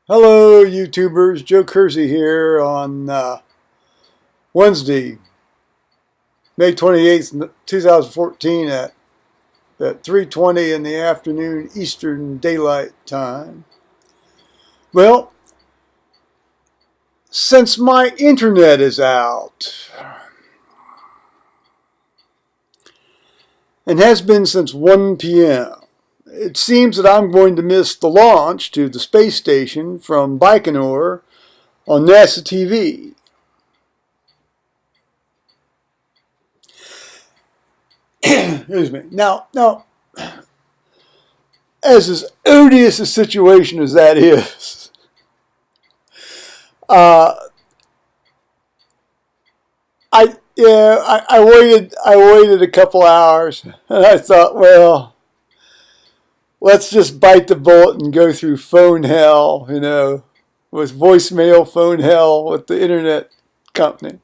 Hello, YouTubers. Joe Kersey here on Wednesday, May 28th, 2014 at 3:20 in the afternoon Eastern Daylight Time. Well, since my internet is out, and has been since 1 p.m., it seems that I'm going to miss the launch to the space station from Baikonur on NASA TV. Excuse me. Now, as odious a situation as that is, uh, I waited a couple hours, and I thought, well, let's just bite the bullet and go through phone hell, with voicemail phone hell with the internet company.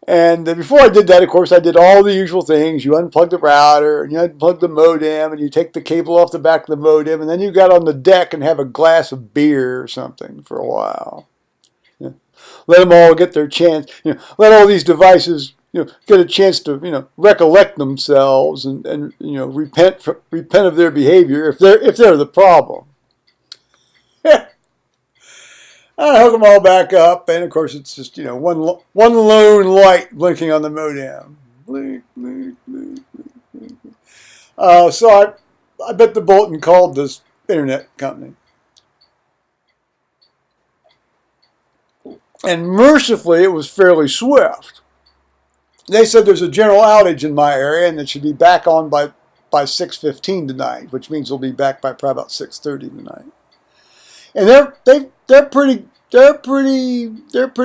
And before I did that, of course, I did all the usual things. You unplug the router, and you unplug the modem, and you take the cable off the back of the modem, and then you got on the deck and have a glass of beer or something for a while. Let them all get their chance. Let all these devices, get a chance to, recollect themselves and repent of their behavior if they're the problem. I hook them all back up, and of course it's just one lone light blinking on the modem. Blink, blink, blink, blink, blink. So I bet the bulletin called this internet company, and mercifully it was fairly swift. They said there's a general outage in my area, and it should be back on by 6:15 tonight, which means we'll be back by probably about 6:30 tonight. And they're pretty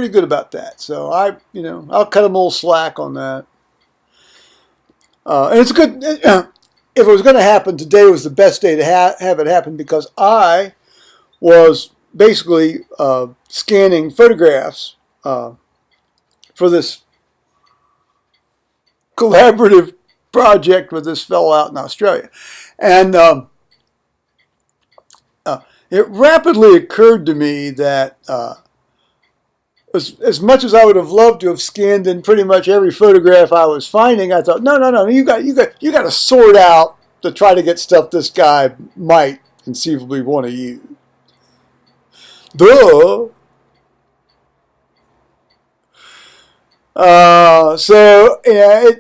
good about that. So I'll cut them a little slack on that. And it's good. If it was going to happen, today was the best day to have it happen, because I was basically scanning photographs for this collaborative project with this fellow out in Australia, and it rapidly occurred to me that as much as I would have loved to have scanned in pretty much every photograph I was finding, I thought, no, you got to sort out to try to get stuff this guy might conceivably want to use. Duh. So yeah,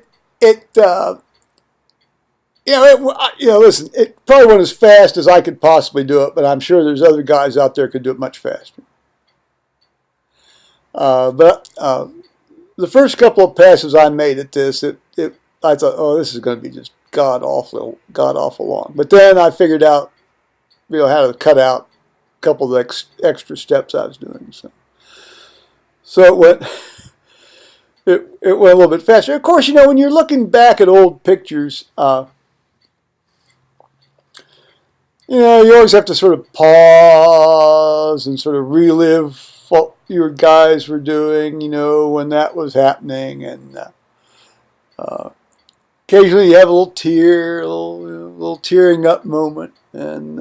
listen, it probably went as fast as I could possibly do it, but I'm sure there's other guys out there who could do it much faster. But the first couple of passes I made at this, I thought, oh, this is going to be just god awful long. But then I figured out, how to cut out a couple of extra steps I was doing. So it went. It went a little bit faster. Of course, when you're looking back at old pictures, you always have to sort of pause and sort of relive what your guys were doing, when that was happening. And occasionally you have a little tear, a little tearing up moment. And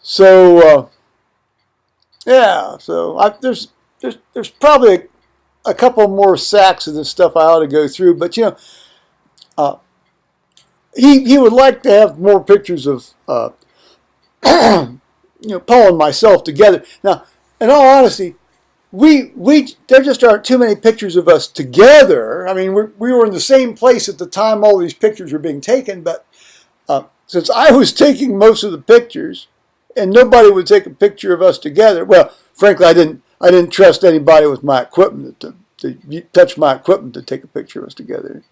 so there's probably a couple more sacks of this stuff I ought to go through. But, he would like to have more pictures of, Paul and myself together. Now, in all honesty, there just aren't too many pictures of us together. I mean, we were in the same place at the time all these pictures were being taken, but since I was taking most of the pictures, and nobody would take a picture of us together, well, frankly, I didn't trust anybody with my equipment to touch my equipment to take a picture of us together.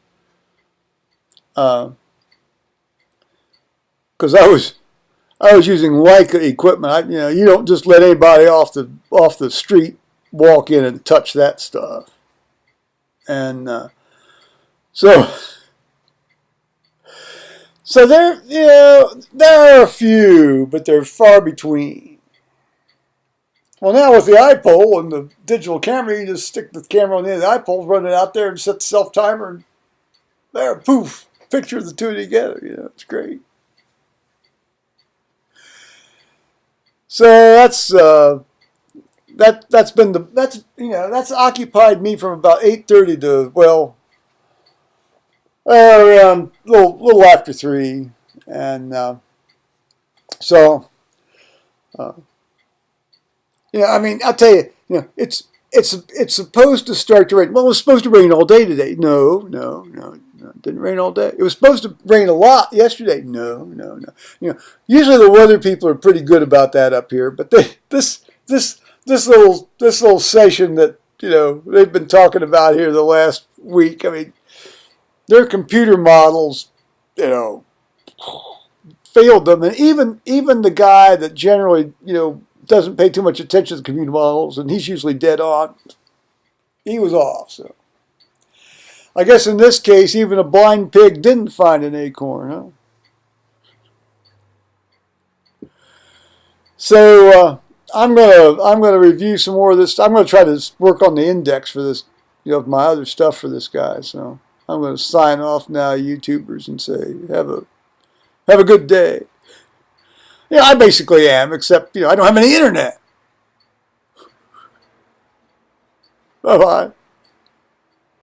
Because I was using Leica equipment. You don't just let anybody off the street walk in and touch that stuff. And so there are a few, but they're far between. Well, now with the iPole and the digital camera, you just stick the camera on the end of the iPole, run it out there, and set the self-timer, and there, poof, picture of the two together. It's great. So that's been that's occupied me from about 8:30 to around little after 3, and so uh, I mean, I'll tell you, it's supposed to start to rain. Well, it was supposed to rain all day today. No, it didn't rain all day. It was supposed to rain a lot yesterday. No. Usually the weather people are pretty good about that up here, but this little session that they've been talking about here the last week. I mean, their computer models, failed them, and even the guy that generally doesn't pay too much attention to computer models, and he's usually dead on, he was off. So I guess in this case, even a blind pig didn't find an acorn, huh? So I'm gonna review some more of this. I'm gonna try to work on the index for this, my other stuff for this guy. So I'm gonna sign off now, YouTubers, and say have a good day. I basically am, except I don't have any internet. Bye bye.